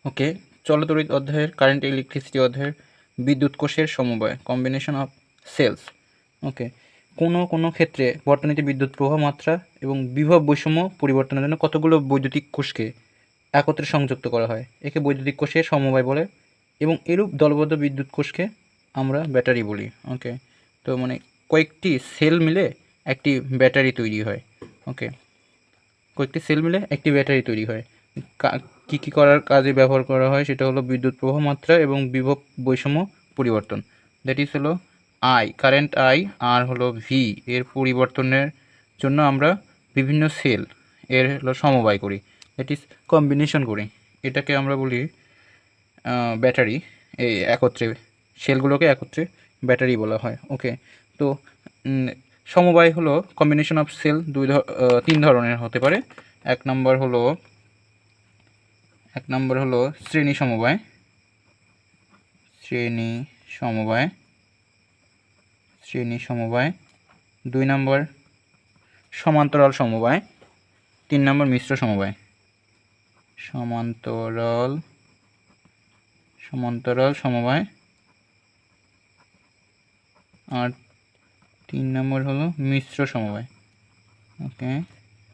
ওকে, চলতরিৎ অধ্যায়ের current electricity অধ্যায়ের বিদ্যুৎ কোষের সমবায় কম্বিনেশন অফ সেলস। ওকে, কোনো ক্ষেত্রে বর্তনীতে বিদ্যুৎ প্রবাহ মাত্রা এবং বিভব বৈষম্য পরিবর্তনের জন্য কতগুলো বৈদ্যুতিক কোষকে একত্রে সংযুক্ত করা হয়, একে বৈদ্যুতিক কোষের সমবায় বলে, এবং এরূপ দলবদ্ধ বিদ্যুৎ কোষকে আমরা ব্যাটারি বলি। ওকে, তো মানে কয়েকটি সেল মিলে একটি ব্যাটারি তৈরি হয়। ওকে, কয়েকটি সেল মিলে একটি ব্যাটারি তৈরি হয়। কী কী করার কাজে ব্যবহার করা হয় সেটা হলো বিদ্যুৎ প্রবাহ মাত্রা এবং বিভব বৈষম্য পরিবর্তন, দ্যাট ইজ হলো আই, কারেন্ট আই, আর হলো ভি এর পরিবর্তনের জন্য আমরা বিভিন্ন সেল এর হলো সমবায় করি, দ্যাট ইজ কম্বিনেশন করি। এটাকে আমরা বলি ব্যাটারি। এই একত্রে সেলগুলোকে একত্রে ব্যাটারি বলা হয়। ওকে, তো সমবায় হলো কম্বিনেশন অফ সেল তিন ধরনের হতে পারে। এক নম্বর হলো শ্রেণী সমবায়। দুই নম্বর সমান্তরাল সমবায়। তিন নম্বর মিশ্র সমবায়। সমান্তরাল সমবায়, আর তিন নম্বর হলো মিশ্র সমবায়। ওকে,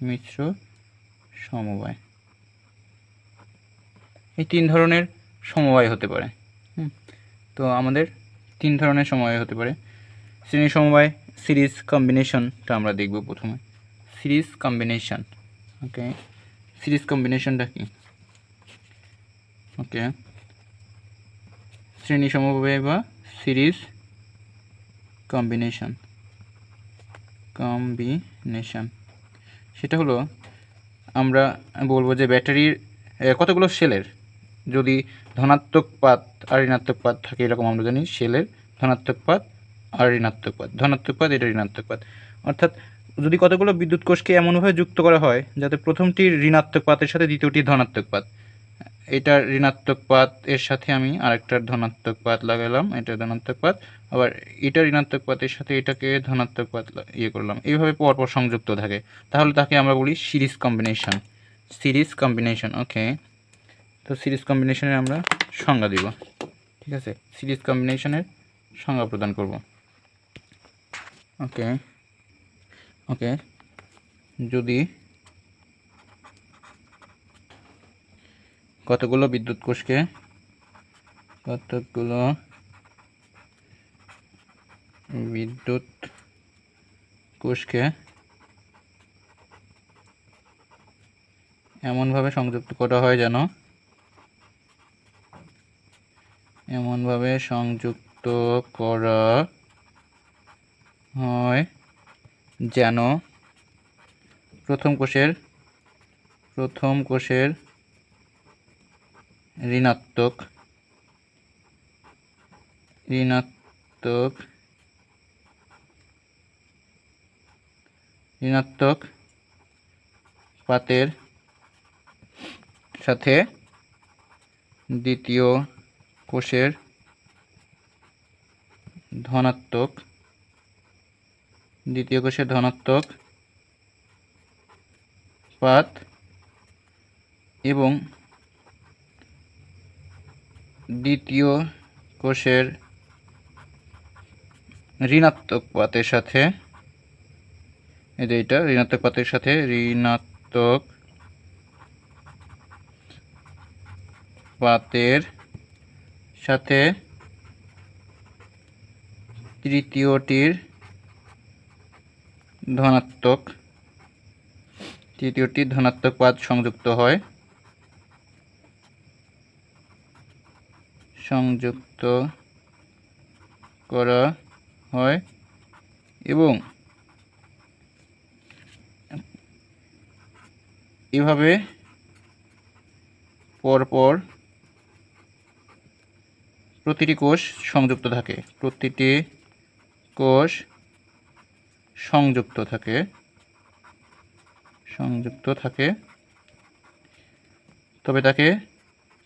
মিশ্র সমবায়। এই তিন ধরনের সমবায় হতে পারে। তো আমাদের তিন ধরনের সমবায় হতে পারে। শ্রেণী সমবায়, সিরিজ কম্বিনেশনটা আমরা দেখব প্রথমে। Series combination. ওকে, সিরিজ কম্বিনেশনটা কি? ওকে, শ্রেণী সমবায় বা সিরিজ কম্বিনেশন সেটা হলো আমরা বলবো যে ব্যাটারির কতগুলো সেলের যদি ধনাত্মক পাত আর ঋণাত্মক পাত থাকে, এরকম আমরা জানি সেলের ধনাত্মক পাত আর ঋণাত্মক পাত, ধনাত্মক পাত এটা ঋণাত্মক পাত, অর্থাৎ যদি কতগুলো বিদ্যুৎ কোষকে এমনভাবে যুক্ত করা হয় যাতে প্রথমটির ঋণাত্মক পাতের সাথে দ্বিতীয়টির ধনাত্মক পাত, এটার ঋণাত্মক পাত এর সাথে আমি আরেকটার ধনাত্মক পাত লাগালাম, এটা ধনাত্মক পাত, আবার এটা ঋণাত্মক পাতের সাথে এটাকে ধনাত্মক পাত করলাম, এইভাবে পরপর সংযুক্ত থাকে, তাহলে তাকে আমরা বলি সিরিজ কম্বিনেশন। ওকে, তো সিরিজ কম্বিনেশনের আমরা সংজ্ঞা দিব। ঠিক আছে, সিরিজ কম্বিনেশনের সংজ্ঞা প্রদান করব। ওকে, যদি কতগুলো বিদ্যুৎ কোষকে এমনভাবে সংযুক্ত করা হয় যেন প্রথম কোষের ঋণাত্মক পাতের সাথে দ্বিতীয় কোষের ধনাত্মক পাত এবং দ্বিতীয় কোষের ঋণাত্মক পাতের সাথে, এটা ঋণাত্মক পাতের সাথে তৃতীয়টির ধনাত্মক পাত সংযুক্ত করা হয় এবং এভাবে পরপর প্রতিটি কোষ সংযুক্ত থাকে,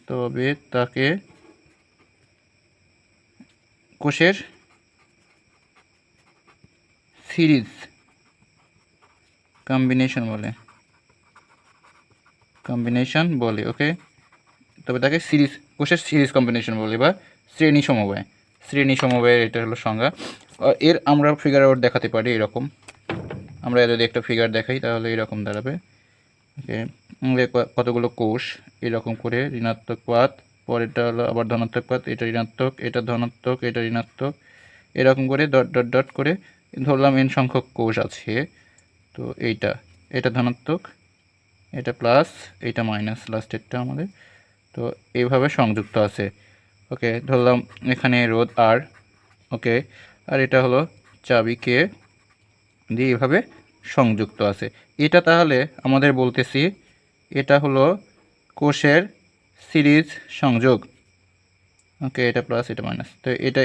তবে তাকে কোষের সিরিজ কম্বিনেশন বলে। ওকে, তবে তাকে কোষের সিরিজ কম্বিনেশন বলি বা শ্রেণী সমবায়। শ্রেণী সমবায়ের এটা হলো সংজ্ঞা। এর আমরা ফিগার আউট দেখাতে পারি এরকম। আমরা যদি একটা ফিগার দেখাই তাহলে এরকম দাঁড়াবে। ওকে, কতগুলো কোষ এরকম করে ঋণাত্মক পাত, পরেরটা হলো আবার ধনাত্মক পাত, এটা ঋণাত্মক, এটা ধনাত্মক, এটা ঋণাত্মক, এরকম করে ডট ডট ডট করে ধরলাম এন সংখ্যক কোষ আছে। তো এটা ধনাত্মক, এটা প্লাস, এটা মাইনাস লাস্টেরটা আমাদের। তো এইভাবে সংযুক্ত আছে। ওকে, ধরলাম এখানে রোধ আর, ওকে, আর এটা হলো চাবি কে, দিয়ে এভাবে সংযুক্ত আছে। এটা তাহলে আমাদের বলতেছি এটা হলো কোষের সিরিজ সংযোগ। ওকে, এটা প্লাস, এটা মাইনাস, তো এটা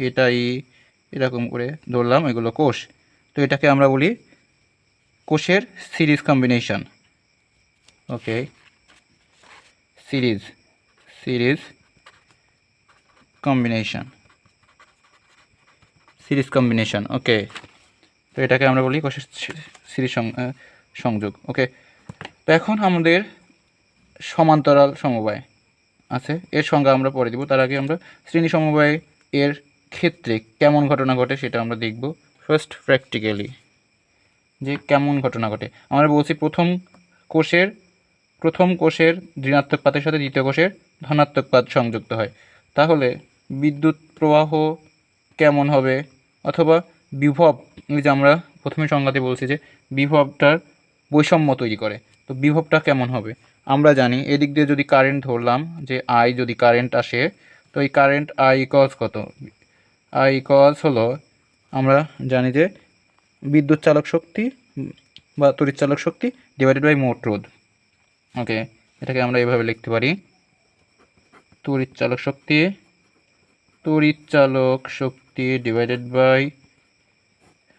এটা এরকম করে ধরলাম এগুলো কোষ। তো এটাকে আমরা বলি কোষের সিরিজ কম্বিনেশন। ওকে, সিরিজ কম্বিনেশন। ওকে, তো এটাকে আমরা বলি কোষের সিরিজ সংযোগ। ওকে, তো এখন আমাদের সমান্তরাল সমবায় আছে, এর সংজ্ঞা আমরা পরে দিব। তার আগে আমরা শ্রেণী সমবায় এর ক্ষেত্রে কেমন ঘটনা ঘটে সেটা আমরা দেখব। ফার্স্ট প্র্যাকটিক্যালি যে কেমন ঘটনা ঘটে, আমরা বলছি প্রথম কোষের ঋণাত্মক পাতের সাথে দ্বিতীয় কোষের ধনাত্মক পাত সংযুক্ত হয়। তাহলে বিদ্যুৎ প্রবাহ কেমন হবে, অথবা বিভব, যে আমরা প্রথমে সংজ্ঞাতে বলছি যে বিভবটার বৈষম্য তৈরি করে, তো বিভবটা কেমন হবে আমরা জানি। এদিক দিয়ে যদি কারেন্ট ধরলাম যে আই, যদি কারেন্ট আসে, তো এই কারেন্ট আই ইকলস কত, আই ইকলস হলো আমরা জানি যে বিদ্যুৎ চালক শক্তি বা তড়িৎ চালক শক্তি ডিভাইডেড বাই মোট রোধ। ওকে, এটাকে আমরা এভাবে লিখতে পারি, তড়িৎ চালক শক্তি ডিভাইডেড বাই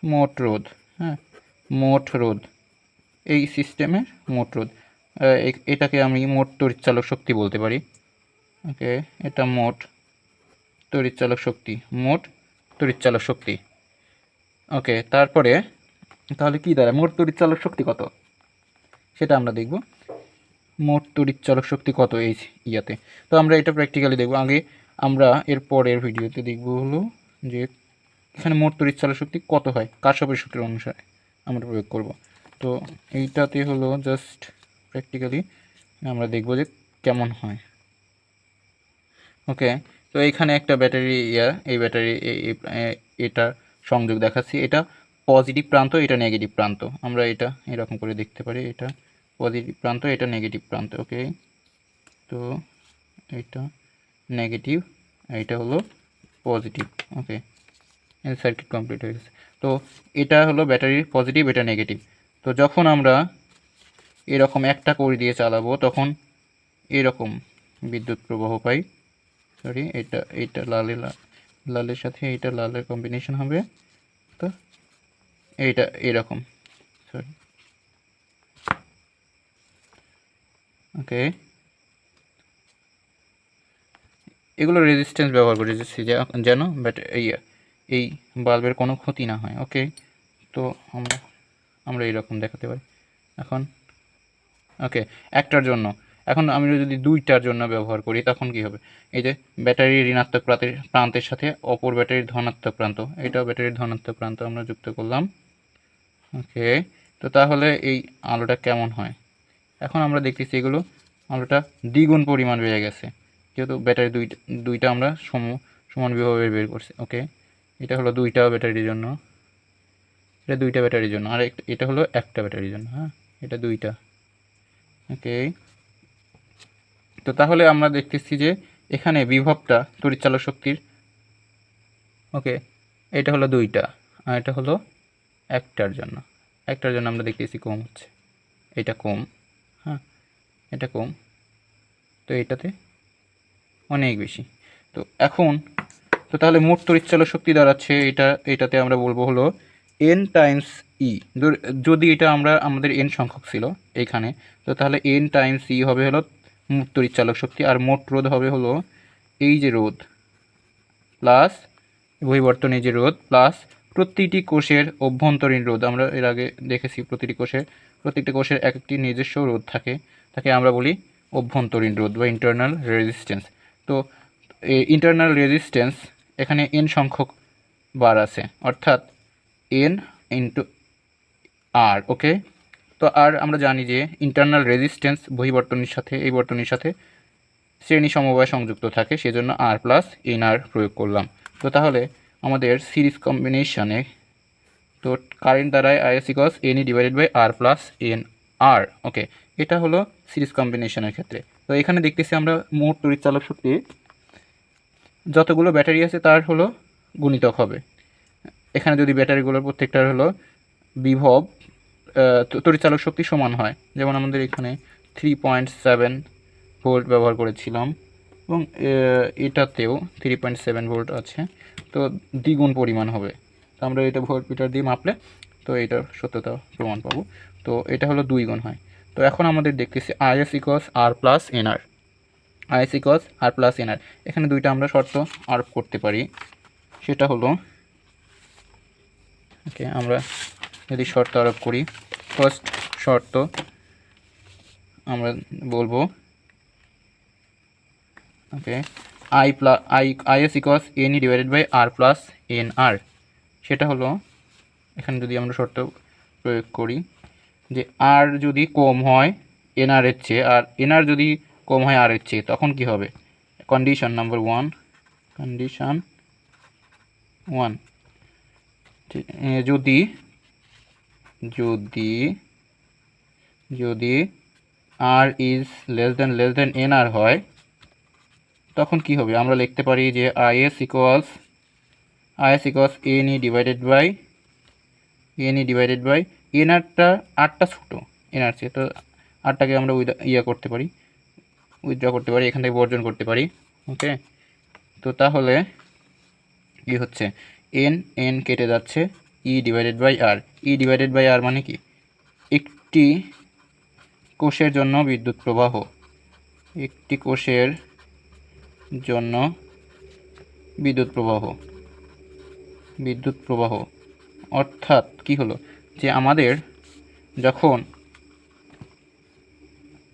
মোট রোধ। হ্যাঁ, মোট রোধ, এই সিস্টেমের মোট রোধ, এটাকে আমি মোট তড়িৎ চালক শক্তি বলতে পারি। ওকে, এটা মোট তড়িৎ চালক শক্তি। ওকে, তারপরে তাহলে কি দাঁড়ায়, মোট তড়িৎ চালক শক্তি কত সেটা আমরা দেখব। মোট তড়িৎ চালক শক্তি কত এই ইয়াতে, তো আমরা এটা প্র্যাকটিক্যালি দেখব। আগে আমরা এর পরের ভিডিওতে দেখব হলো যে এখানে মোট তড়িৎ চালক শক্তি কত হয়, কারশফের সূত্রের অনুসারে আমরা প্রয়োগ করব। তো এইটাতে হলো জাস্ট প্র্যাকটিক্যালি আমরা দেখব যে কেমন হয়। ওকে, তো এইখানে একটা ব্যাটারি এই ব্যাটারি এটা সংযোগ দেখাচ্ছি, এটা পজিটিভ প্রান্ত, এটা নেগেটিভ প্রান্ত। আমরা এটা এরকম করে দেখতে পারি, এটা পজিটিভ প্রান্ত, এটা নেগেটিভ প্রান্ত। ওকে, তো এটা নেগেটিভ, এটা হলো পজিটিভ। ওকে, সার্কিট কমপ্লিট হয়ে গেছে। তো এটা হলো ব্যাটারির পজিটিভ, এটা নেগেটিভ। তো যখন আমরা এরকম একটা কড়ি দিয়ে চালাবো তখন এরকম বিদ্যুৎ প্রবাহ পাই। সরি, এটা লালের সাথে এটা লালের কম্বিনেশন হবে, তো এইটা এরকম, সরি। ওকে, এগুলো রেজিস্ট্যান্স ব্যবহার করে যেন এই বাল্বের কোনো ক্ষতি না হয়। ওকে, তো আমরা এইরকম দেখাতে পারি এখন। ওকে, একটার জন্য, এখন আমি যদি দুইটার জন্য ব্যবহার করি তখন কি হবে, এই যে ব্যাটারির ঋণাত্মক প্রান্তের সাথে অপর ব্যাটারির ধনাত্মক প্রান্ত, এটাও ব্যাটারির ধনাত্মক প্রান্ত আমরা যুক্ত করলাম। ওকে, তো তাহলে এই আলোটা কেমন হয়, এখন আমরা দেখতেছি এগুলো আলোটা দ্বিগুণ পরিমাণ বেড়ে গেছে, যেহেতু ব্যাটারি দুইটা আমরা সমান বিভাবে বের করছি। ওকে, এটা হলো দুইটা ব্যাটারির জন্য, এটা দুইটা ব্যাটারির জন্য, আর এটা হলো একটা ব্যাটারির জন্য। হ্যাঁ, এটা দুইটা। ওকে, তো তাহলে আমরা দেখতেছি যে এখানে বিভবটা তড়িৎচালক শক্তির, ওকে, এটা হলো দুইটা আর এটা হলো একটার জন্য আমরা দেখতেছি কম হচ্ছে, এটা কম, হ্যাঁ এটা কম, তো এটাতে অনেক বেশি। তো এখন তো তাহলে মোট তড়িৎচালক শক্তি দাঁড়াচ্ছে এটাতে আমরা বলবো হলো n টাইমস ই। যদি এটা আমাদের n সংখ্যক ছিল এইখানে, তো তাহলে n টাইমস ই হবে হলো মোট তড়িৎচালক শক্তি, আর মোট রোধ হবে হলো এই যে রোধ প্লাস বহিবর্তনে যে রোধ প্লাস প্রতিটি কোষের অভ্যন্তরীণ রোধ। আমরা এর আগে দেখেছি প্রত্যেকটা কোষের এক একটি নিজস্ব রোধ থাকে, তাকে আমরা বলি অভ্যন্তরীণ রোধ বা ইন্টারনাল রেজিস্ট্যান্স। তো ইন্টারনাল রেজিস্ট্যান্স এখানে n সংখ্যক বার আছে, অর্থাৎ n ইন্টু আর। ওকে, তো আর আমরা জানি যে ইন্টারনাল রেজিস্ট্যান্স বহিবর্তনীর সাথে এই বর্তনীর সাথে শ্রেণী সমবায় সংযুক্ত থাকে, সেজন্য আর প্লাস এন আর প্রয়োগ করলাম। তো তাহলে আমাদের সিরিজ কম্বিনেশনে তো কারেন্ট দ্বারায় I S equals N E divided by R plus N R. Okay, এটা হলো সিরিজ কম্বিনেশনের ক্ষেত্রে। তো এখানে দেখতেছি আমরা মোট তড়িৎ চালক শক্তি যতগুলো ব্যাটারি আছে তার হলো গুণিতক হবে। এখানে যদি ব্যাটারিগুলোর প্রত্যেকটার হলো বিভব তড়িৎ চালক শক্তি সমান হয়, যেমন আমাদের এখানে 3.7 ভোল্ট ব্যবহার করেছিলাম এবং এটাতেও 3.7 ভোল্ট আছে, তো দ্বিগুণ পরিমাণ হবে। তো আমরা এটা ভোল্ট মিটার দিয়ে মাপলে তো এটার সত্যতা প্রমাণ পাবো। তো এটা হলো 2 গুণ হয়। তো এখন আমাদের দেখতেছি IS equals R plus NR, IS equals R plus NR. এখানে দুইটা আমরা শর্ত আরোপ করতে পারি, সেটা হলো ওকে, আমরা যদি শর্ত আরোপ করি, ফার্স্ট শর্ত আমরা বলবো okay I S equals N E divided by R plus N R. সেটা হলো এখানে যদি আমরা শর্ত প্রয়োগ করি যে আর যদি কম হয় এনআর এর চেয়ে, আর এনআর যদি কম হয় আর এর চেয়ে, তখন কি হবে? কন্ডিশন নাম্বার 1, কন্ডিশন 1, যদি যদি যদি R is less than N R হয়, তখন কি হবে? আমরা লিখতে পারি যে I S equals N E divided by এনআরটা আরটা ছোটো এনআর চেয়ে, তো আরটাকে আমরা করতে পারি, উইথড্র করতে পারি, এখান থেকে বর্জন করতে পারি। ওকে, তো তাহলে কি হচ্ছে? এন কেটে যাচ্ছে, ই ডিভাইডেড বাই আর মানে কি? একটি কোষের জন্য বিদ্যুৎ প্রবাহ, একটি কোষের জন্য বিদ্যুৎ প্রবাহ অর্থাৎ কি হলো যে আমাদের যখন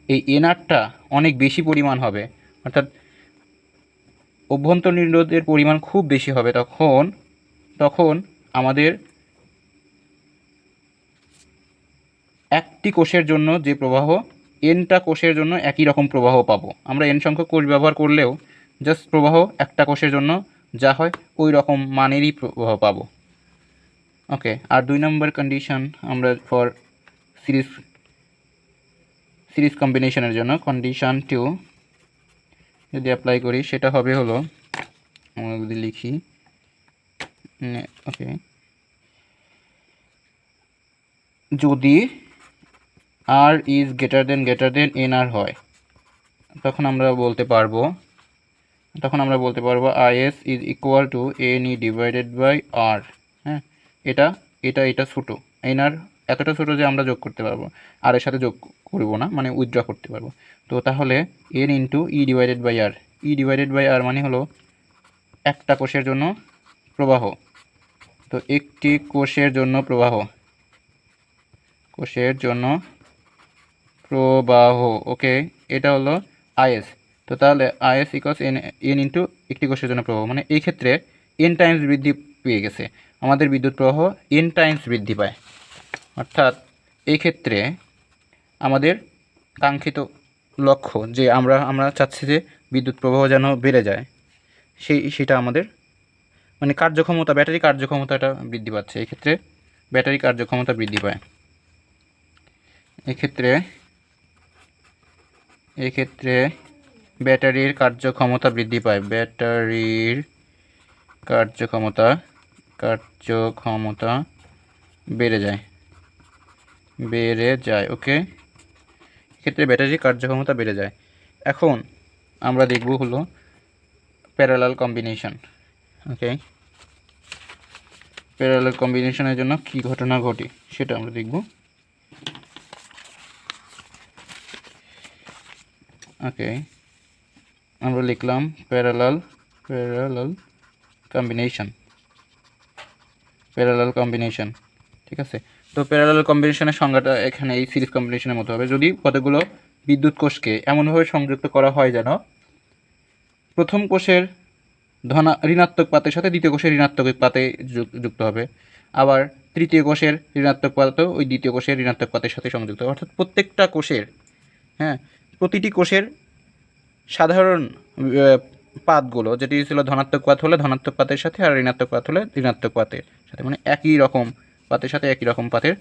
এই এনআরটা অনেক বেশি পরিমাণ হবে, অর্থাৎ অভ্যন্তরীণ রোধের পরিমাণ খুব বেশি হবে, তখন আমাদের একটি কোষের জন্য যে প্রবাহ, এনটা কোষের জন্য একই রকম প্রবাহ পাবো। আমরা এন সংখ্যক কোষ ব্যবহার করলেও জাস্ট প্রবাহ একটা কোষের জন্য যা হয় ওই রকম মানেরই প্রবাহ পাবো। ওকে, আর 2 নম্বর কন্ডিশন আমরা ফর সিরিজ কম্বিনেশনের জন্য কন্ডিশন 2 যদি অ্যাপ্লাই করি, সেটা হবে হলো, আমরা যদি লিখি ওকে, যদি R is greater than N R হয়, তখন আমরা বলতে পারবো I S is equal to N E divided by R. হ্যাঁ, এটা ছোটো, এন আর এতটা ছোটো যে আমরা যোগ করতে পারবো, আর এর সাথে যোগ করবো না, মানে উইথড্র করতে পারবো। তো তাহলে N into E divided by R মানে হলো একটা কোষের জন্য প্রবাহ। তো একটি কোষের জন্য প্রবাহ ওকে, এটা হলো আইএস। তো তাহলে আইএস ইকস এন ইন্টু একটি কোষের জন্য প্রবাহ, মানে এই ক্ষেত্রে এন টাইমস বৃদ্ধি পেয়ে গেছে, আমাদের বিদ্যুৎ প্রবাহ এন টাইমস বৃদ্ধি পায়। অর্থাৎ এই ক্ষেত্রে আমাদের কাঙ্ক্ষিত লক্ষ্য যে আমরা চাচ্ছি যে বিদ্যুৎ প্রবাহ যেন বেড়ে যায়, সেটা আমাদের মানে কার্যক্ষমতা, ব্যাটারি কার্যক্ষমতাটা বৃদ্ধি পাচ্ছে। এক্ষেত্রে ব্যাটারি কার্যক্ষমতা বৃদ্ধি পায়, এক্ষেত্রে ব্যাটারির কার্যক্ষমতা বৃদ্ধি পায়, ব্যাটারির কার্যক্ষমতা বেড়ে যায়। ওকে, এক্ষেত্রে ব্যাটারির কার্যক্ষমতা বেড়ে যায়। এখন আমরা দেখব হলো প্যারালাল কম্বিনেশন। ওকে, প্যারালাল কম্বিনেশনের জন্য কি ঘটনা ঘটে সেটা আমরা দেখব। ওকে, আমরা লিখলাম প্যারালাল কম্বিনেশন, ঠিক আছে। তো প্যারালাল কম্বিনেশনের সংজ্ঞাটা এখানে এই সিরিজ কম্বিনেশনের মতো হবে, যদি কতগুলো বিদ্যুৎ কোষকে এমনভাবে সংযুক্ত করা হয় যেন প্রথম কোষের ঋণাত্মক পাতের সাথে দ্বিতীয় কোষের ঋণাত্মক পাতে যুক্ত হবে, আবার তৃতীয় কোষের ঋণাত্মক পাতও ওই দ্বিতীয় কোষের ঋণাত্মক পাতের সাথে সংযুক্ত হবে। অর্থাৎ প্রত্যেকটা কোষের, হ্যাঁ, প্রতিটি কোষের সাধারণ পাতগুলো, যেটি ছিল ধনাত্মক পাত হলে ধনাত্মক পাতের সাথে, আর ঋণাত্মক পাত হলে ঋণাত্মক পাতের সাথে, মানে একই রকম পাতের সাথে একই রকম পাতের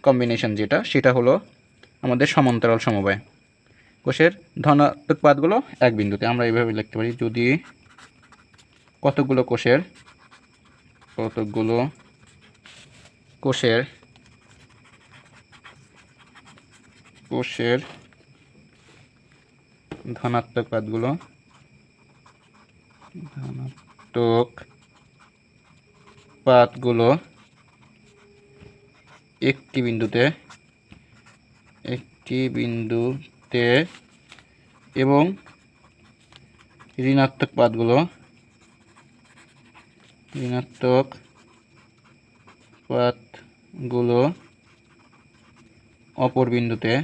কম্বিনেশন যেটা, সেটা হলো আমাদের সমান্তরাল সমবায়। কোষের ধনাত্মক পাতগুলো এক বিন্দুতে, আমরা এইভাবে লিখতে পারি, যদি কতগুলো কোষের ধনাত্মক পাতগুলো একটি বিন্দুতে এবং ঋণাত্মক পাতগুলো অপর বিন্দুতে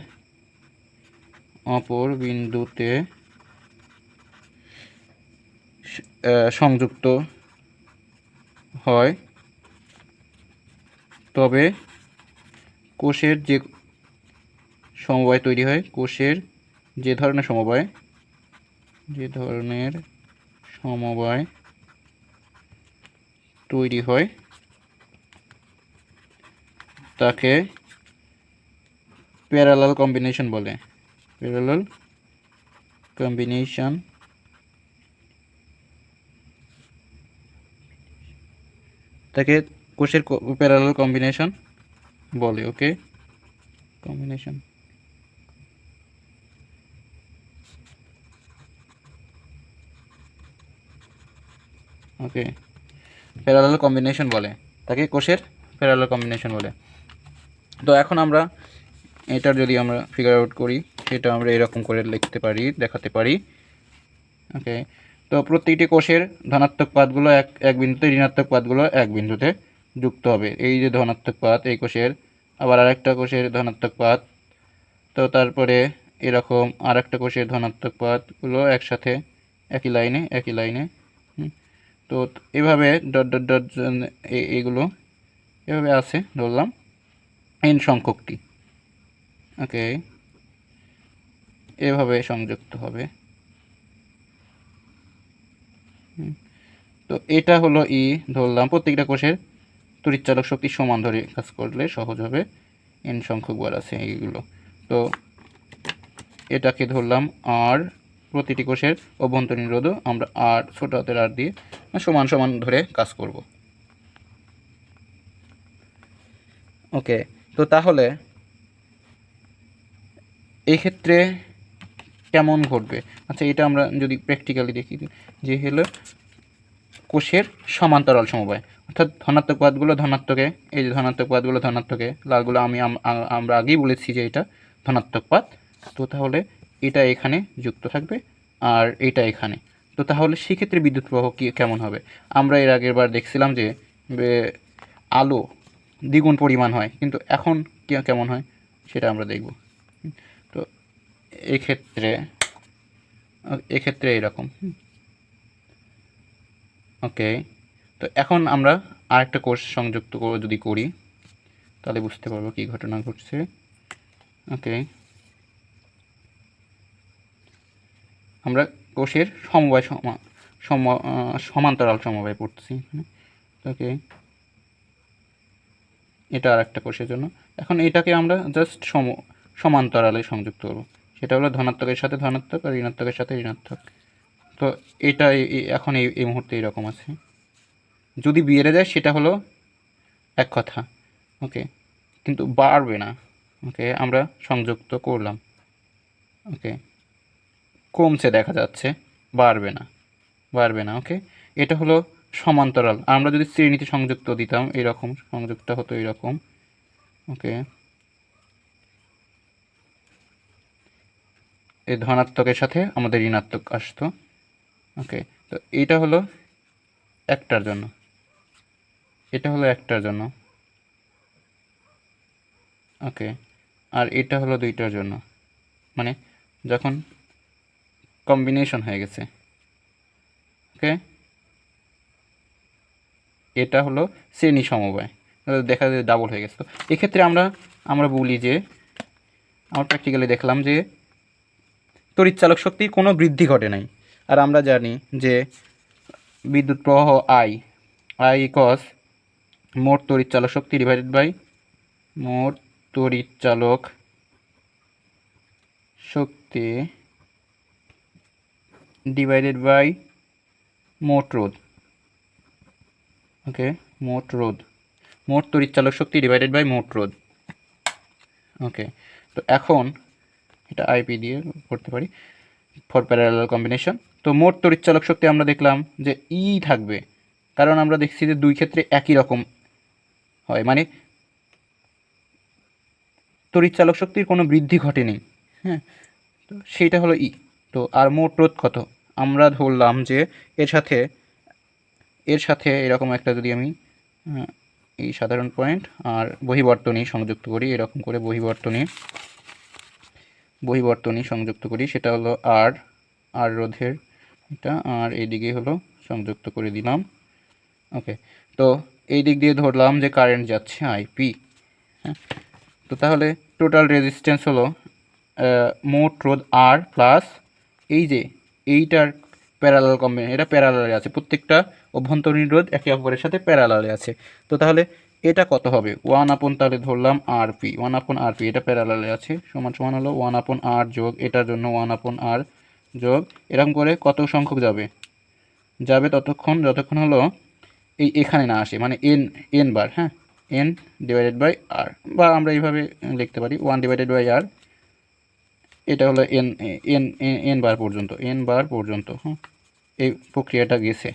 সংযুক্ত হয়, তবে কোষের যে সমবায় তৈরি হয়, কোষের যে ধরনের সমবায় তৈরি হয় তাকে প্যারালাল কম্বিনেশন বলে। তাকে কোষের প্যারালাল কম্বিনেশন বলে। ওকে, কম্বিনেশন। ওকে, প্যারালাল কম্বিনেশন বলে, তাকে কোষের প্যারালাল কম্বিনেশন বলে। তো এখন আমরা এটার যদি আমরা ফিগার আউট করি, সেটা আমরা এরকম করে লিখতে পারি, দেখাতে পারি। ওকে, তো প্রত্যেকটি কোষের ধনাত্মক পাতগুলো এক বিন্দুতে, ঋণাত্মক পাতগুলো এক বিন্দুতে যুক্ত হবে। এই যে ধনাত্মক পাত এই কোষের, আবার আরেকটা কোষের ধনাত্মক পাত, তো তারপরে এরকম আরেকটা কোষের ধনাত্মক পাতগুলো একসাথে একই লাইনে তো এভাবে ডট ডট ডট এইগুলো এভাবে আছে ধরলাম n সংখ্যকটি। ওকে, এভাবে সংযুক্ত হবে। তো এটা হলো ধরলাম প্রত্যেকটা কোষের তড়িৎচালক শক্তি সমান ধরে কাজ করলে সহজ হবে, n সংখ্যক বার আছে এইগুলো। তো এটাকে ধরলাম আর, প্রতিটি কোষের অভ্যন্তরীণ রোধও আমরা আর, ছোট হাতের আর দিয়ে সমান সমান ধরে কাজ করব। ওকে, তো তাহলে এই ক্ষেত্রে কেমন ঘটবে? আচ্ছা, এটা আমরা যদি প্র্যাকটিক্যালি দেখি, যে হলো কোষের সমান্তরাল সমবায়, অর্থাৎ ধনাত্মক পাতগুলো ধনাত্মকে, এই যে ধনাত্মক পাতগুলো ধনাত্মকে, লালগুলো আমরা আগেই বলেছি যে এটা ধনাত্মক পাত। তো তাহলে এটা এখানে যুক্ত থাকবে আর এটা এখানে। তো তাহলে সেক্ষেত্রে বিদ্যুৎ প্রবাহ কেমন হবে? আমরা এর আগের বার দেখছিলাম যে আলো দ্বিগুণ পরিমাণ হয়, কিন্তু এখন কেমন হয় সেটা আমরা দেখব। তো এক্ষেত্রে এরকম। ওকে, তো এখন আমরা আরেকটা কোষ সংযুক্ত যদি করি, তাহলে বুঝতে পারবো কী ঘটনা ঘটছে। ওকে, আমরা কোষের সমবায় সমান্তরাল সমবায় পড়ছি। ওকে, এটা আর একটা কোষের জন্য। এখন এটাকে আমরা জাস্ট সমান্তরালে সংযুক্ত করব, সেটা হলো ধনাত্মকের সাথে ধনাত্মক আর ঋণাত্মকের সাথে ঋণাত্মক। তো এটা এখন এই মুহূর্তে এরকম আছে, যদি বেড়ে যায় সেটা হলো এক কথা। ওকে, কিন্তু বাড়বে না। ওকে, আমরা সংযুক্ত করলাম। ওকে, কমছে দেখা যাচ্ছে, বাড়বে না। ওকে, এটা হলো সমান্তরাল। আমরা যদি শ্রেণীতে সংযুক্ত দিতাম, এরকম সংযুক্ত হতো এরকম। ওকে, এই ধনাত্মকের সাথে আমাদের ঋণাত্মক আসতো। ওকে, তো এটা হলো একটার জন্য, ওকে, আর এটা হলো দুইটার জন্য। মানে যখন কম্বিনেশন হয়ে গেছে। ওকে, এটা হলো শ্রেণী সমবায়, দেখা যায় ডাবল হয়ে গেছে। তো এক্ষেত্রে আমরা বলি যে আমরা প্র্যাকটিক্যালি দেখলাম যে তড়িৎচালক শক্তির কোনো বৃদ্ধি ঘটে নাই। আর আমরা জানি যে বিদ্যুৎ প্রবাহ আই ইকস মোট তড়িৎচালক শক্তি ডিভাইডেড বাই মোট তড়িৎচালক শক্তি ডিভাইডেড বাই মোট রোধ। ওকে, মোট তড়িৎচালক শক্তি ডিভাইডেড বাই মোট রোধ। ওকে, তো এখন এটা আইপি দিয়ে করতে পারি ফর প্যারালাল কম্বিনেশন। তো মোট তড়িৎচালক শক্তি আমরা দেখলাম যে ই থাকবে, কারণ আমরা দেখছি যে দুই ক্ষেত্রে একই রকম হয়, মানে তড়িৎচালক শক্তির কোনো বৃদ্ধি ঘটেনি। হ্যাঁ, তো সেইটা হলো ই। তো আর মোট রোধ কত, আমরা ধরলাম যে এর সাথে এরকম একটা যদি আমি এই সাধারণ পয়েন্ট আর বহিবর্তনী সংযুক্ত করি, এরকম করে বহিবর্তনী সংযুক্ত করি, সেটা হলো আর রোধের এটা, আর এইদিকে হলো সংযুক্ত করে দিলাম। ওকে, তো এই দিক দিয়ে ধরলাম যে কারেন্ট যাচ্ছে আইপি। হ্যাঁ, তো তাহলে টোটাল রেজিস্ট্যান্স হলো মোট রোধ আর প্লাস এই যে এইটার প্যারালাল কম্বিনেশন, এটা প্যারালালে আছে, প্রত্যেকটা অভ্যন্তরীণ রোধ একে অপরের সাথে প্যারালালে আছে। তো তাহলে এটা কত হবে 1/, তাহলে ধরলাম আরপি, 1/RP, এটা প্যারালালে আছে, সমান সমান হলো 1/R যোগ এটার জন্য 1/R যোগ এরকম করে কত সংখ্যক যাবে যতক্ষণ হলো এখানে না আসে, মানে এন বার। হ্যাঁ, এন ডিভাইডেড বাই আর, বা আমরা এইভাবে লিখতে পারি 1/R, এটা হলো এন বার পর্যন্ত। হ্যাঁ, এই প্রক্রিয়াটা গেছে।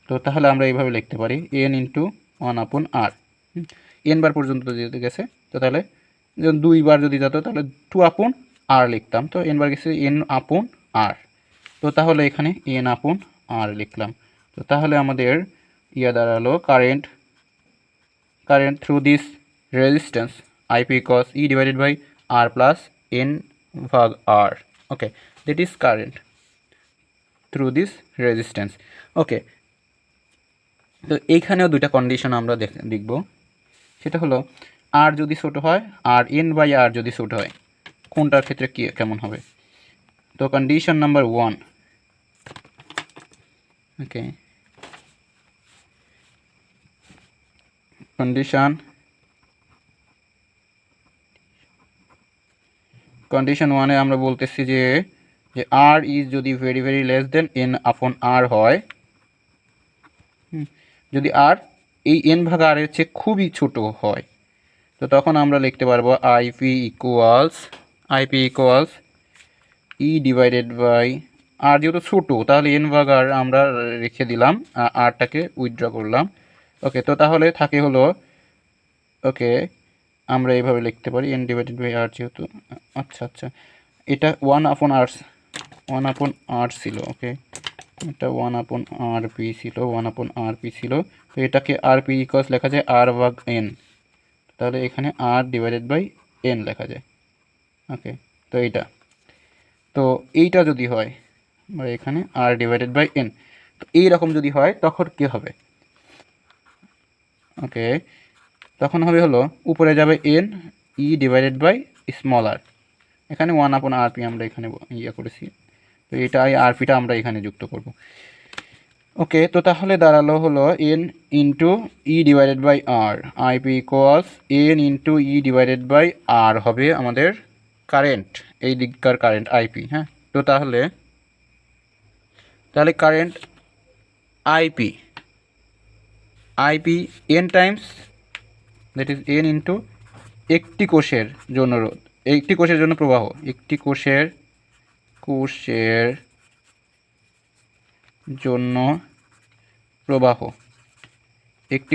তো তাহলে আমরা এইভাবে লিখতে পারি এন ইন্টু 1/R, এন বার পর্যন্ত যদি গেছে, তো তাহলে যখন 2 বার যদি যেত তাহলে 2/R লিখতাম। তো এন বার গেছে n/R, তো তাহলে এখানে n/R লিখলাম। তো তাহলে আমাদের দাঁড়ালো current through this resistance IP cos E divided by R plus N ভাগ R. Okay, that is current through this resistance. Okay, তো এইখানেও দুইটা কন্ডিশন আমরা দেখব, সেটা হলো আর যদি ছোট হয় আর N/R যদি ছোট হয়, কোনটার ক্ষেত্রে কেমন হবে। তো কন্ডিশন নাম্বার 1, ওকে, কন্ডিশন 1-এ আমরা বলতেছি যে আর ইজ যদি very very less than N/R হয়, যদি আর এই N ভাগ R এর চেয়ে খুবই ছোট হয়, তো তখন আমরা লিখতে পারবো I P equals E divided by R, যেহেতু ছোটো তাহলে N ভাগ R আমরা রেখে দিলাম, আরটাকে উইথড্র করলাম। ওকে, তো তাহলে থাকে হলো, ওকে, আমরা এইভাবে লিখতে পারি N ডিভাইডেড বাই R, যেহেতু আচ্ছা এটা 1/R ছিল। ওকে, এটা 1/RP ছিল, তো এটাকে আরপি ইকুয়ালস লেখা যায় R ভাগ N, তাহলে এখানে R ডিভাইডেড বাই N লেখা যায়। ওকে, তো এইটা যদি হয় এখানে R ডিভাইডেড বাই N, তো এইরকম যদি হয় তখন কী হবে। ওকে, তখন হবে হলো উপরে যাবে N E divided by small r, এখানে 1/RP আমরা এখানে করেছি, তো এটা আরপিটা আমরা এখানে যুক্ত করব। ওকে, তো তাহলে দাঁড়ালো হলো N into E divided by R, IP equals N into E divided by R হবে আমাদের কারেন্ট, এই দিককার কারেন্ট আইপি। হ্যাঁ, তো তাহলে current IP N Times, that is N into একটি কোষের জন্য রোধ, একটি কোষের জন্য প্রবাহ, একটি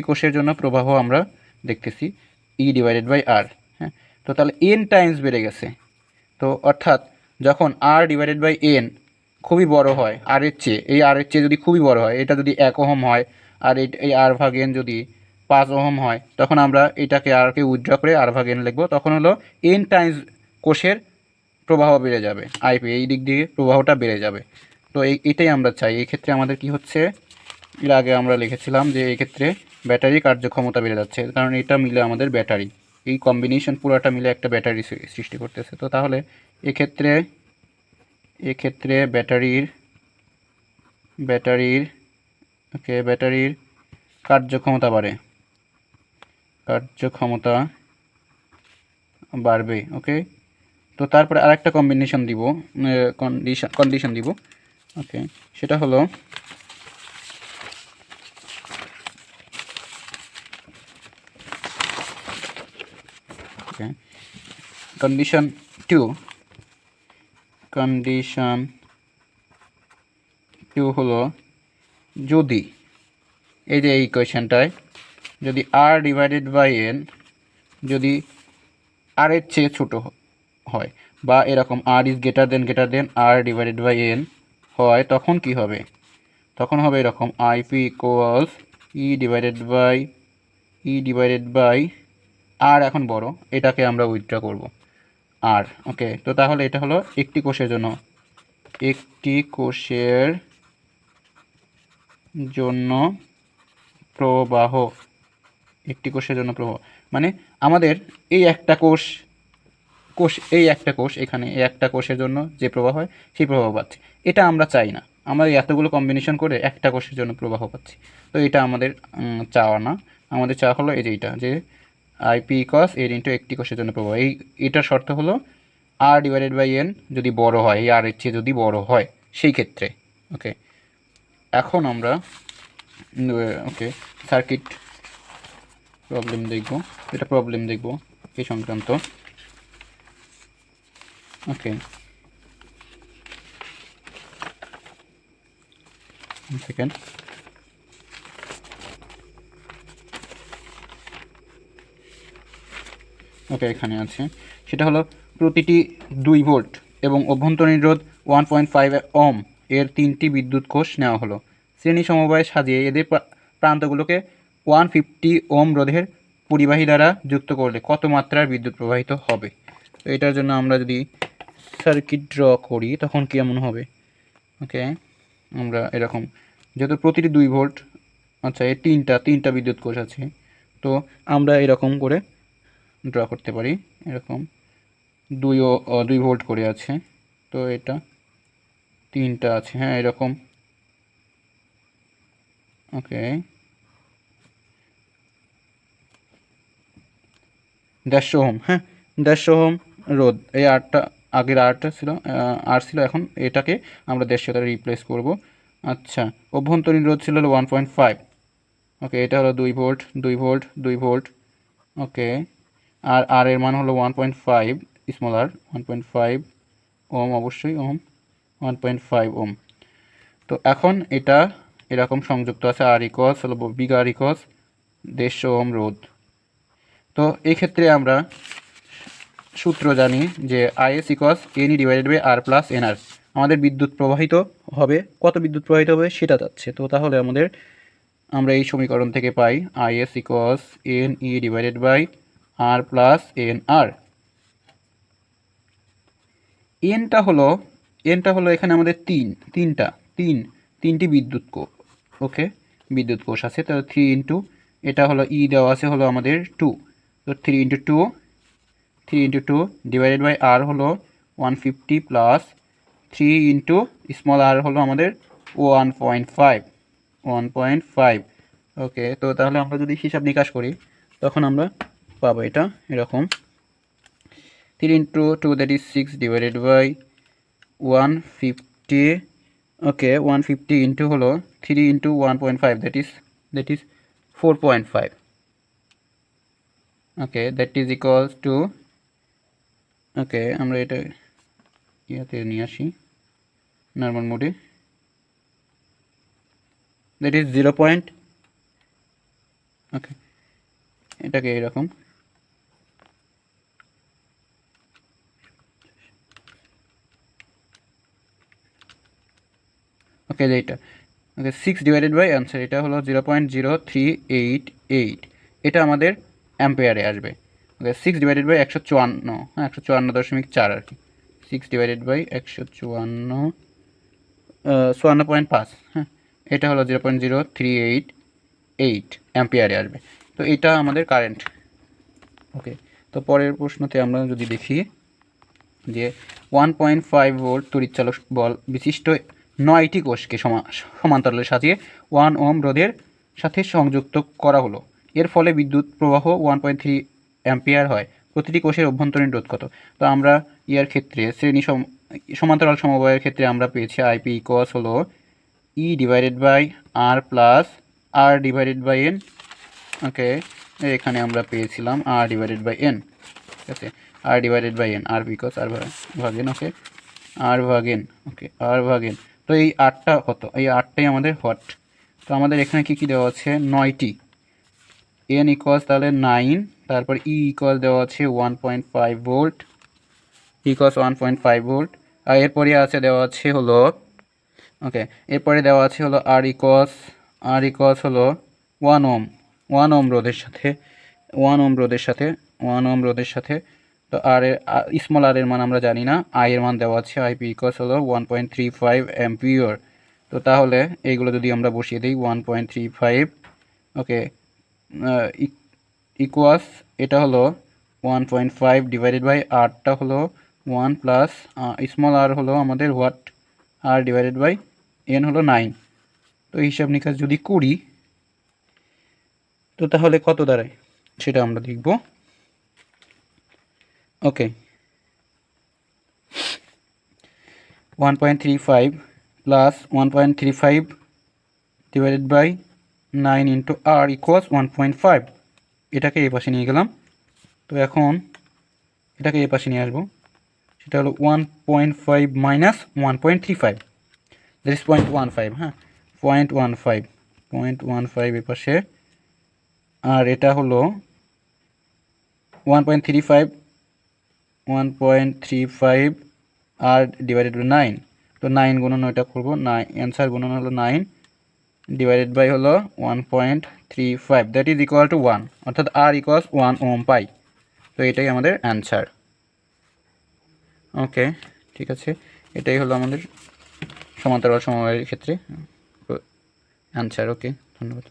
কোষের জন্য প্রবাহ আমরা দেখতেছি E ডিভাইডেড বাই R। হ্যাঁ, তো তাহলে N টাইমস বেড়ে গেছে, তো অর্থাৎ যখন R ডিভাইডেড বাই N খুবই বড় হয় আর এর চেয়ে, এই আর এর চেয়ে যদি খুবই বড় হয়, এটা যদি 1 ওহম হয় আর এই R ভাগ N যদি 5 ওহম হয়, তখন আমরা এটাকে আরকে উইথড্র করে R ভাগ N লিখব, তখন হলো N টাইমস কোষের প্রবাহ বেড়ে যাবে, আইপি এই দিক দিয়ে প্রবাহটা বেড়ে যাবে। তো এটাই আমরা চাই। এই ক্ষেত্রে আমাদের কি হচ্ছে, এর আগে আমরা লিখেছিলাম যে এই ক্ষেত্রে ব্যাটারি কার্যক্ষমতা বেড়ে যাচ্ছে, কারণ এটা মিলে আমাদের ব্যাটারি, এই কম্বিনেশন পুরোটা মিলে একটা ব্যাটারি সৃষ্টি করতেছে। তো তাহলে এক্ষেত্রে ব্যাটারির কার্যক্ষমতা বাড়বে। ওকে, তো তারপরে আরেকটা কন্ডিশন দিব। ওকে, সেটা হলো কন্ডিশন 2 হলো, যদি এই যে এই ইকুয়েশনটায় যদি r ডিভাইডেড বাই n যদি r এর চেয়ে ছোট হয়, বা এরকম r is greater than r divided by n হয়, তখন কি হবে? তখন হবে এরকম IP equals e divided by r, এখন বড়, এটাকে আমরা উইথড্র করব r। ওকে, তো তাহলে এটা হলো একটি কোষের জন্য প্রবাহ, মানে আমাদের এই একটা কোষ এখানে এই একটা কোষের জন্য যে প্রবাহ হয় সেই প্রবাহ পাচ্ছি। এটা আমরা চাই না, আমরা এতগুলো কম্বিনেশন করে একটা কোষের জন্য প্রবাহ পাচ্ছি। তো এটা আমাদের চাওয়া না, আমাদের চাওয়া হলো এই যে এটা, যে আইপি ইকুয়ালস এর ইন্টু একটি কোষের জন্য প্রবাহ। এটার শর্ত হলো r ডিভাইডেড বাই n যদি বড় হয়, এই r এর চেয়ে যদি বড় হয় সেই ক্ষেত্রে। ওকে, এখন আমরা সার্কিট প্রবলেম দেখব এই সংক্রান্ত। ওকে, সেকেন্ড। ওকে, এখানে আছে, সেটা হলো প্রতিটি 2 ভোল্ট এবং অভ্যন্তরীণ রোধ 1.5 ওহম এর 3টি বিদ্যুৎ কোষ নেওয়া হলো। শ্রেণী সমবায়ে সাজিয়ে এদের প্রান্তগুলোকে 150 ওহম রোধের পরিবাহী দ্বারা যুক্ত করলে কত মাত্রার বিদ্যুৎ প্রবাহিত হবে? তো এটার জন্য আমরা যদি সার্কিট ড্র করি তখন কেমন হবে? ওকে, আমরা এরকম, যেহেতু প্রতিটি 2 ভোল্ট, আচ্ছা এই তিনটা বিদ্যুৎ কোষ আছে, তো আমরা এরকম করে ড্র করতে পারি, এরকম 2 ভোল্ট করে আছে, তো এটা 3টা আছে, হ্যাঁ এরকম। ওকে, 150 ওহম, হ্যাঁ 150 ওহম রোধ, এই আগের আরটা ছিল ছিল, এখন এটাকে আমরা 150 দ্বারা রিপ্লেস করব। আচ্ছা, অভ্যন্তরীণ রোধ ছিল 1.5। ওকে, এটা হলো 2 ভোল্ট। ওকে, আর এর মান হলো 1.5, স্মল আর 1.5 ওহম, অবশ্যই ওহম, 1.5 ওহম। তো এখন এটা এরকম সংযুক্ত আছে, আর ইকুয়ালস হলো বিগ আর ইকুয়ালস 150 ওহম রোধ। তো এই ক্ষেত্রে আমরা সূত্র জানি যে IS equals NE divided by R plus NR। আমাদের বিদ্যুৎ প্রবাহিত হবে, কত বিদ্যুৎ প্রবাহিত হবে সেটা যাচ্ছে। তো তাহলে আমরা এই সমীকরণ থেকে পাই IS equals NE divided by R plus NR। এনটা হলো এখানে আমাদের তিনটি বিদ্যুৎ কোষ। ওকে, বিদ্যুৎ কোষ আছে, তো 3 ইন্টু, এটা হলো ই দেওয়া আছে হলো আমাদের 2, তো 3 ইন্টু টু ডিভাইডেড বাই আর হলো 150 প্লাস 3 ইন্টু স্মল আর হলো আমাদের 1.5। ওকে, তো তাহলে আমরা যদি হিসাব নিকাশ করি তখন আমরা পাবো এটা এরকম, 3 into 2 that is 6 divided by 150। Okay, 150 into হলো 3 into 1.5 that is 4.5। Okay, that is equals to, okay আমরা এটা ইয়াতে নিয়ে আসি নর্মাল মোডে, দ্যাট ইজ 0. ওকে, এটাকে এরকম, ওকে এইটা, ওকে 6 ডিভাইডেড বাই অ্যান্সার, এটা হলো 0.0388, এটা আমাদের অ্যাম্পেয়ারে আসবে। ওকে, 6 ডিভাইডেড বাই 154, হ্যাঁ 154.4 আর কি, 6/154.5, হ্যাঁ, এটা হলো 0.0388 অ্যাম্পিয়ারে আসবে। তো এটা আমাদের কারেন্ট। ওকে, তো পরের প্রশ্নতে আমরা যদি দেখি যে 1.5 ভোল্ট তড়িৎচালক বল বিশিষ্ট 9টি কোষকে সমান্তরালে সাজিয়ে 1 ওহম রোধের সাথে সংযুক্ত করা হলো। এর ফলে বিদ্যুৎ প্রবাহ 1.3 অ্যাম্পিয়ার হয়। প্রতিটি কোষের অভ্যন্তরীণ রোধ কত? তো আমরা ইয়ার ক্ষেত্রে সমান্তরাল সমবায়ের ক্ষেত্রে আমরা পেয়েছি আইপি ইকুয়ালস হলো E/R+R/N। ওকে, এখানে আমরা পেয়েছিলাম R/N, ঠিক আছে, R/N, R বিকজ R ভাগেন, ওকে, R ভাগেন, ওকে, R ভাগেন। তো এই আটটা কত? এই আটটাই আমাদের হট। তো আমাদের এখানে কী কী দেওয়া আছে? 9টি। N ইকুয়ালস তাহলে 9, তারপর E ইকুয়াল দেওয়া আছে 1.5 ভোল্ট, ইকুয়ালস 1.5 ভোল্ট। আর এরপরে আছে দেওয়া আছে হলো, ওকে, এরপরে দেওয়া আছে হলো R ইকুয়ালস হলো 1 ওহম রোধের সাথে 1 ওহম রোধের সাথে। তো আর এর স্মল আর এর মান আমরা জানি না, আই এর মান দেওয়া আছে, আইপি ইকুয়ালস হলো 1.35 অ্যাম্পিয়ার। তো তাহলে এইগুলো যদি আমরা বসিয়ে দিই 1.35, ওকে, ইকুয়ালস এটা হলো 1.5 ডিভাইডেড বাই আরটা হলো 1 প্লাস স্মল আর হলো আমাদের what, R divided by N হলো 9। তো হিসাব নিকাশ যদি করি তো তাহলে কত দাঁড়ায় সেটা আমরা দেখব। Okay, 1.35 plus 1.35 divided by 9 into R equals 1.5। এটাকে এই পাশে নিয়ে গেলাম। তো এখন এটাকে এই পাশে নিয়ে আসবো, সেটা হলো 1.5 মাইনাস 1.35, দ্যাট ইজ 0.15, হ্যাঁ, 0.15 এ পাশে। আর এটা হলো 1.35 আর ডিভাইডেড বাই 9। তো 9 গুণন ওইটা করবো, 9 অ্যান্সার গুণন হলো 9 ডিভাইডেড বাই হলো 1.35, দ্যাট ইজ ইকুয়াল টু 1, অর্থাৎ আর ইকুয়ালস 1 ওহম পাই। তো এটাই আমাদের অ্যান্সার। ওকে, ঠিক আছে, এটাই হলো আমাদের সমান্তরাল সমবায়ের ক্ষেত্রে অ্যান্সার। ওকে, ধন্যবাদ।